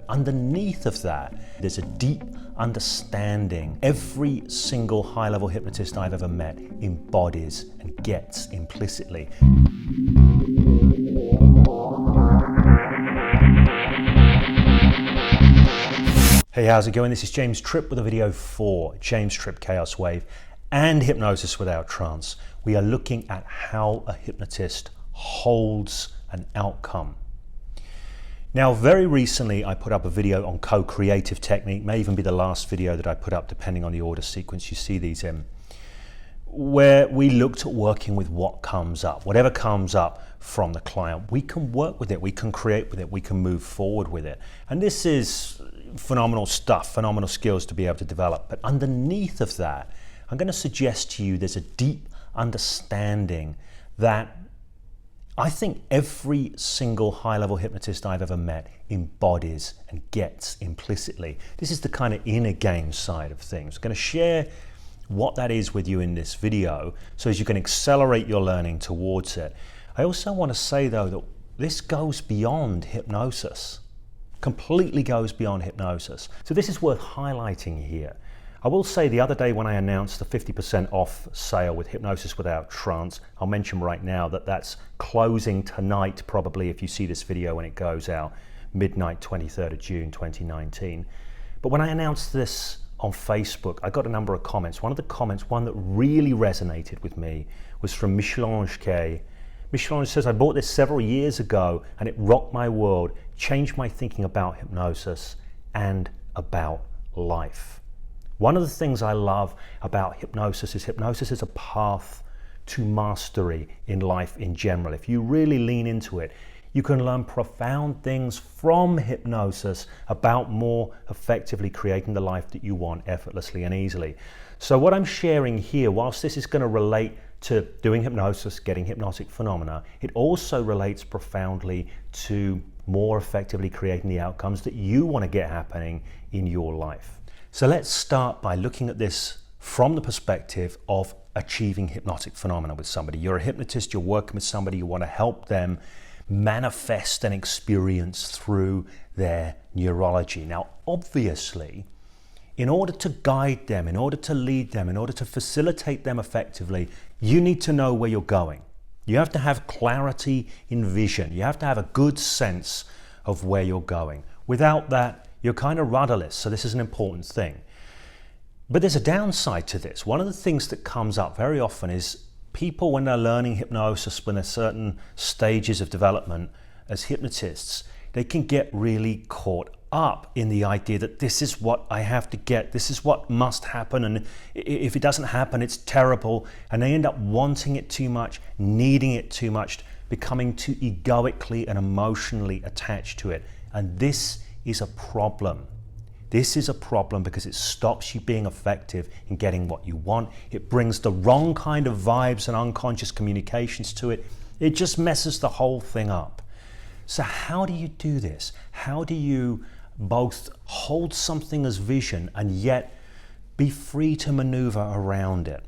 But underneath of that, there's a deep understanding every single high-level hypnotist I've ever met embodies and gets implicitly. Hey, how's it going? This is James Tripp with a video for James Tripp Chaos Wave and Hypnosis Without Trance. We are looking at how a hypnotist holds an outcome. Now, very recently I put up a video on co-creative technique, may even be the last video that I put up depending on the order sequence you see these in, where we looked at working with what comes up. Whatever comes up from the client, we can work with it, we can create with it, we can move forward with it. And this is phenomenal stuff, phenomenal skills to be able to develop. But underneath of that, I'm going to suggest to you there's a deep understanding that I think every single high-level hypnotist I've ever met embodies and gets implicitly. This is the kind of inner game side of things. I'm going to share what that is with you in this video so as you can accelerate your learning towards it. I also want to say though that this goes beyond hypnosis, completely goes beyond hypnosis. So this is worth highlighting here. I will say the other day when I announced the 50% off sale with Hypnosis Without Trance, I'll mention right now that that's closing tonight, probably if you see this video when it goes out, midnight 23rd of June 2019. But when I announced this on Facebook, I got a number of comments. One of the comments, one that really resonated with me, was from Michel-Ange K. Michel-Ange says, I bought this several years ago and it rocked my world, changed my thinking about hypnosis and about life. One of the things I love about hypnosis is a path to mastery in life in general. If you really lean into it, you can learn profound things from hypnosis about more effectively creating the life that you want effortlessly and easily. So what I'm sharing here, whilst this is going to relate to doing hypnosis, getting hypnotic phenomena, it also relates profoundly to more effectively creating the outcomes that you want to get happening in your life. So let's start by looking at this from the perspective of achieving hypnotic phenomena with somebody. You're a hypnotist, you're working with somebody, you want to help them manifest an experience through their neurology. Now, obviously, in order to guide them, in order to lead them, in order to facilitate them effectively, you need to know where you're going. You have to have clarity in vision. You have to have a good sense of where you're going. Without that, you're kind of rudderless, so this is an important thing. But there's a downside to this. One of the things that comes up very often is people, when they're learning hypnosis, when there's certain stages of development as hypnotists, they can get really caught up in the idea that this is what I have to get, this is what must happen, and if it doesn't happen, it's terrible, and they end up wanting it too much, needing it too much, becoming too egoically and emotionally attached to it. And this is a problem. This is a problem because it stops you being effective in getting what you want. It brings the wrong kind of vibes and unconscious communications to it. It just messes the whole thing up. So how do you do this? How do you both hold something as vision and yet be free to maneuver around it?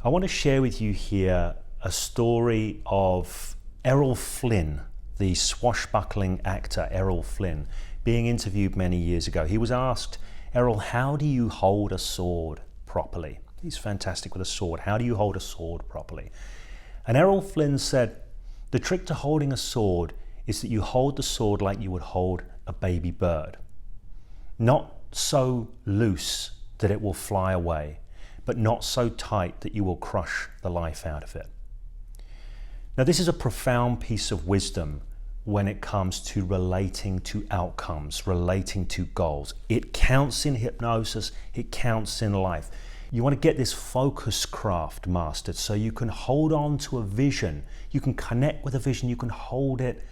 I want to share with you here a story of Errol Flynn, the swashbuckling actor Errol Flynn, being interviewed many years ago. He was asked, Errol, how do you hold a sword properly? He's fantastic with a sword. How do you hold a sword properly? And Errol Flynn said, the trick to holding a sword is that you hold the sword like you would hold a baby bird. Not so loose that it will fly away, but not so tight that you will crush the life out of it. Now, this is a profound piece of wisdom when it comes to relating to outcomes, relating to goals. It counts in hypnosis, it counts in life. You want to get this focus craft mastered so you can hold on to a vision, you can connect with a vision, you can hold it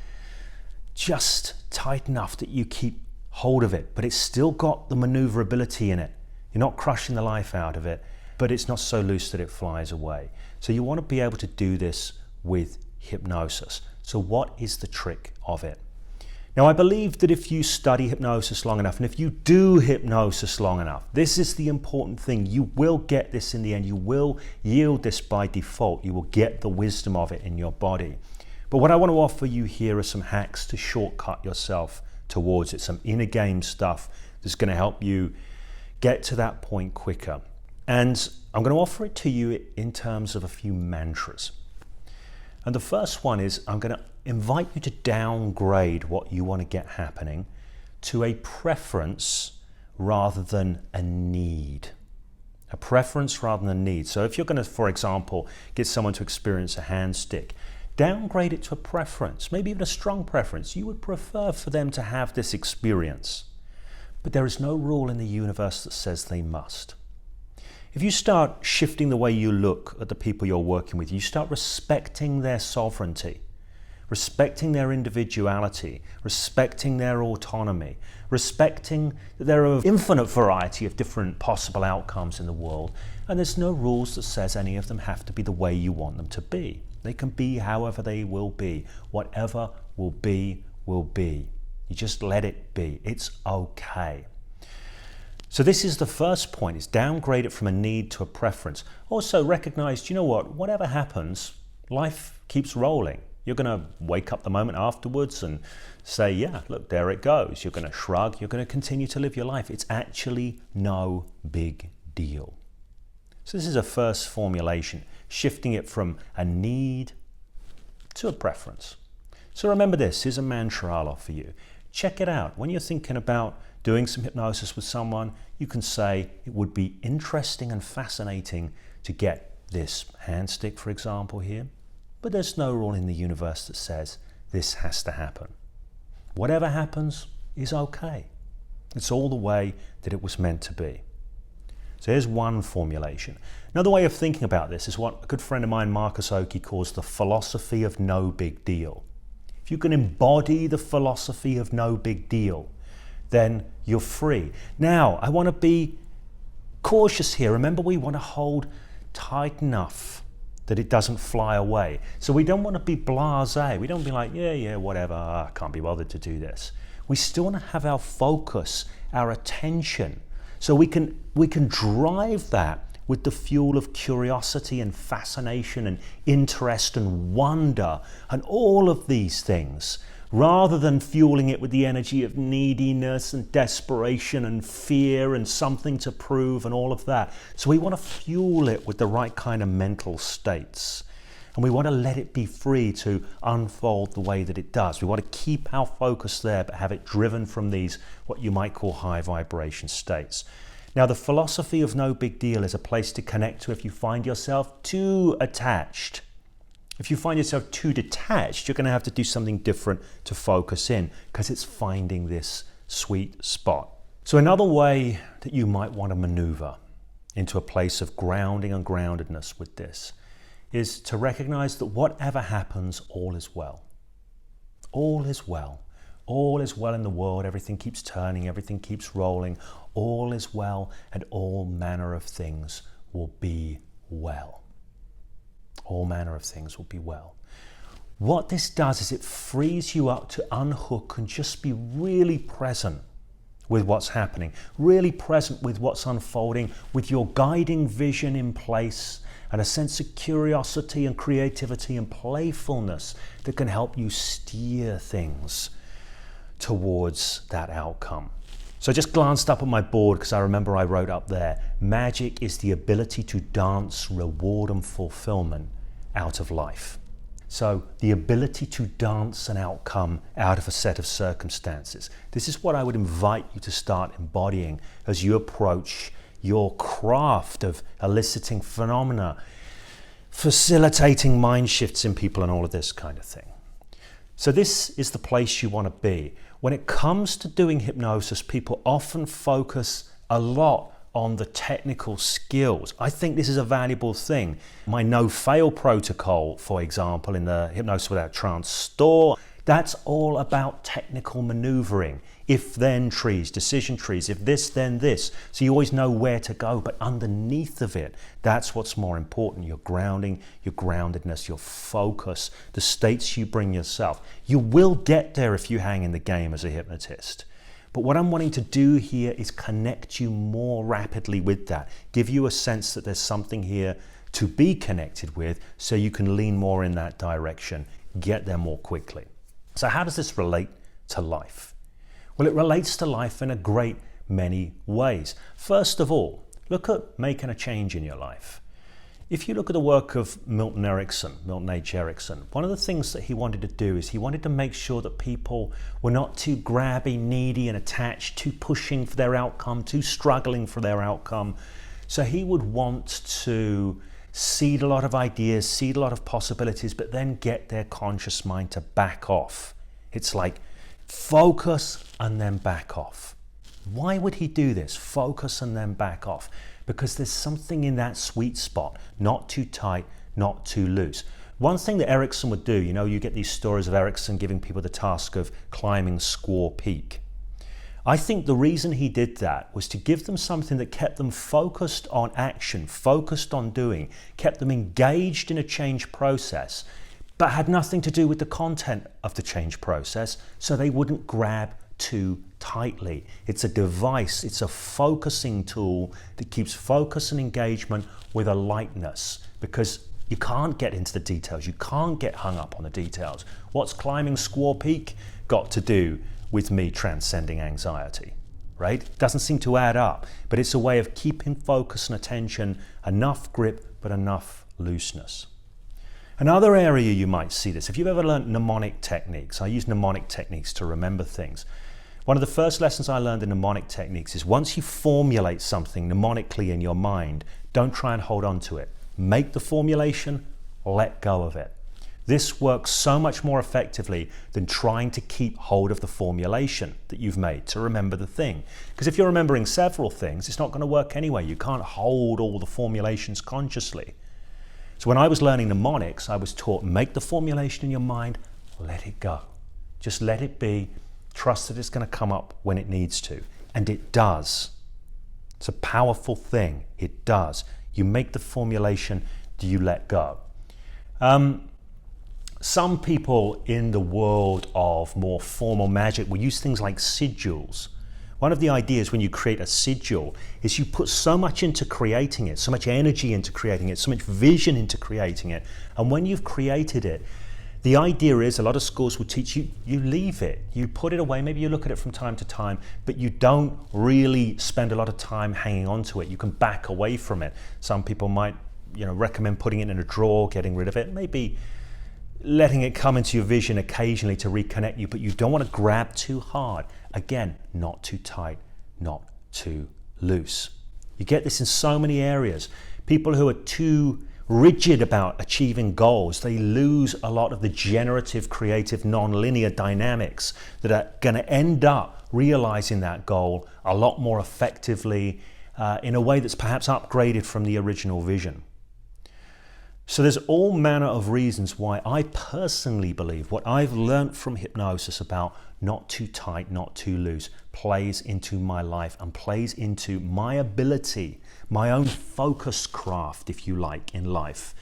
just tight enough that you keep hold of it, but it's still got the maneuverability in it. You're not crushing the life out of it, but it's not so loose that it flies away. So you want to be able to do this with hypnosis. So what is the trick of it? Now, I believe that if you study hypnosis long enough, and if you do hypnosis long enough, this is the important thing. You will get this in the end. You will yield this by default. You will get the wisdom of it in your body. But what I want to offer you here are some hacks to shortcut yourself towards it, some inner game stuff that's going to help you get to that point quicker. And I'm going to offer it to you in terms of a few mantras. And the first one is, I'm going to invite you to downgrade what you want to get happening to a preference rather than a need. A preference rather than a need. So if you're going to, for example, get someone to experience a hand stick, downgrade it to a preference, maybe even a strong preference. You would prefer for them to have this experience. But there is no rule in the universe that says they must. If you start shifting the way you look at the people you're working with, you start respecting their sovereignty, respecting their individuality, respecting their autonomy, respecting that there are an infinite variety of different possible outcomes in the world, and there's no rules that says any of them have to be the way you want them to be. They can be however they will be. Whatever will be, will be. You just let it be. It's okay. So this is the first point, is downgrade it from a need to a preference. Also recognize, you know what, whatever happens, life keeps rolling. You're going to wake up the moment afterwards and say, yeah, look, there it goes. You're going to shrug. You're going to continue to live your life. It's actually no big deal. So this is a first formulation, shifting it from a need to a preference. So remember this, here's a mantra I'll offer you. Check it out. When you're thinking about doing some hypnosis with someone, you can say, it would be interesting and fascinating to get this hand stick, for example, here. But there's no rule in the universe that says this has to happen. Whatever happens is okay. It's all the way that it was meant to be. So here's one formulation. Another way of thinking about this is what a good friend of mine, Marcus Oakey, calls the philosophy of no big deal. If you can embody the philosophy of no big deal, then you're free. Now, I want to be cautious here. Remember, we want to hold tight enough that it doesn't fly away. So we don't want to be blasé. We don't be like, yeah, whatever, I can't be bothered to do this. We still want to have our focus, our attention, so we can drive that with the fuel of curiosity and fascination and interest and wonder and all of these things, rather than fueling it with the energy of neediness and desperation and fear and something to prove and all of that. So we want to fuel it with the right kind of mental states. And we want to let it be free to unfold the way that it does. We want to keep our focus there, but have it driven from these, what you might call high vibration states. Now, the philosophy of no big deal is a place to connect to if you find yourself too attached. If you find yourself too detached, you're going to have to do something different to focus in, because it's finding this sweet spot. So another way that you might want to maneuver into a place of grounding and groundedness with this is to recognize that whatever happens, all is well. All is well. All is well in the world. Everything keeps turning. Everything keeps rolling. All is well, and all manner of things will be well. All manner of things will be well. What this does is it frees you up to unhook and just be really present with what's happening, really present with what's unfolding, with your guiding vision in place, and a sense of curiosity and creativity and playfulness that can help you steer things towards that outcome. So I just glanced up at my board because I remember I wrote up there, magic is the ability to dance reward and fulfillment out of life. So the ability to dance an outcome out of a set of circumstances. This is what I would invite you to start embodying as you approach your craft of eliciting phenomena, facilitating mind shifts in people and all of this kind of thing. So this is the place you want to be. When it comes to doing hypnosis, people often focus a lot on the technical skills. I think this is a valuable thing. My no-fail protocol, for example, in the Hypnosis Without Trance store, that's all about technical maneuvering. If-then trees, decision trees, if this, then this. So you always know where to go, but underneath of it, that's what's more important. Your grounding, your groundedness, your focus, the states you bring yourself. You will get there if you hang in the game as a hypnotist. But what I'm wanting to do here is connect you more rapidly with that, give you a sense that there's something here to be connected with so you can lean more in that direction, get there more quickly. So how does this relate to life? Well, it relates to life in a great many ways. First of all, look at making a change in your life. If you look at the work of Milton H. Erickson, one of the things that he wanted to do is he wanted to make sure that people were not too grabby, needy and attached, too pushing for their outcome, too struggling for their outcome. So he would want to seed a lot of ideas, seed a lot of possibilities, but then get their conscious mind to back off. It's like focus and then back off. Why would he do this? Focus and then back off. Because there's something in that sweet spot, not too tight, not too loose. One thing that Erickson would do, you get these stories of Erickson giving people the task of climbing Squaw Peak. I think the reason he did that was to give them something that kept them focused on action, focused on doing, kept them engaged in a change process, but had nothing to do with the content of the change process, so they wouldn't grab too tightly. It's a device, it's a focusing tool that keeps focus and engagement with a lightness, because you can't get into the details, you can't get hung up on the details. What's climbing Squaw Peak got to do with me transcending anxiety, right? Doesn't seem to add up, but it's a way of keeping focus and attention, enough grip, but enough looseness. Another area you might see this, if you've ever learned mnemonic techniques, I use mnemonic techniques to remember things. One of the first lessons I learned in mnemonic techniques is once you formulate something mnemonically in your mind, don't try and hold on to it. Make the formulation, let go of it. This works so much more effectively than trying to keep hold of the formulation that you've made to remember the thing. Because if you're remembering several things, it's not going to work anyway. You can't hold all the formulations consciously. So when I was learning mnemonics, I was taught, make the formulation in your mind, let it go. Just let it be. Trust that it's going to come up when it needs to. And it does. It's a powerful thing. It does. You make the formulation, do you let go? Some people in the world of more formal magic will use things like sigils. One of the ideas when you create a sigil is you put so much into creating it, so much energy into creating it, so much vision into creating it. And when you've created it, the idea is, a lot of schools will teach you, you leave it, you put it away, maybe you look at it from time to time, but you don't really spend a lot of time hanging on to it. You can back away from it. Some people might recommend putting it in a drawer, getting rid of it, maybe letting it come into your vision occasionally to reconnect you, but you don't want to grab too hard. Again, not too tight, not too loose. You get this in so many areas. People who are too rigid about achieving goals, they lose a lot of the generative, creative, non-linear dynamics that are going to end up realizing that goal a lot more effectively in a way that's perhaps upgraded from the original vision. So there's all manner of reasons why I personally believe what I've learned from hypnosis about not too tight, not too loose, plays into my life and plays into my ability, my own focus craft, if you like, in life,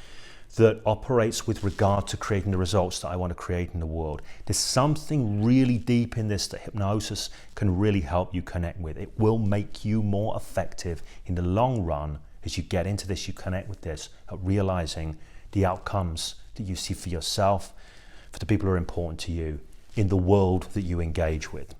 that operates with regard to creating the results that I want to create in the world. There's something really deep in this that hypnosis can really help you connect with. It will make you more effective in the long run. As you get into this, you connect with this, at realizing the outcomes that you see for yourself, for the people who are important to you, in the world that you engage with.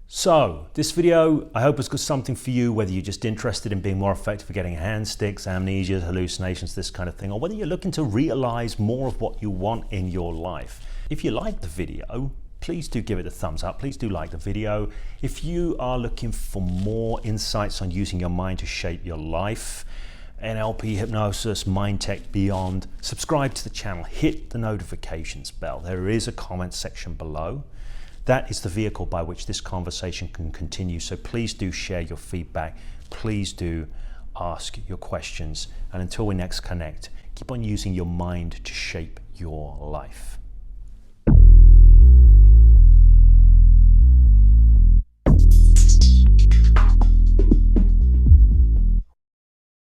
So, this video, I hope has got something for you, whether you're just interested in being more effective at getting hand sticks, amnesia, hallucinations, this kind of thing, or whether you're looking to realize more of what you want in your life. If you like the video, please do give it a thumbs up. Please do like the video. If you are looking for more insights on using your mind to shape your life, NLP, hypnosis, mind tech, beyond, subscribe to the channel, hit the notifications bell. There is a comment section below. That is the vehicle by which this conversation can continue. So please do share your feedback. Please do ask your questions. And until we next connect, keep on using your mind to shape your life.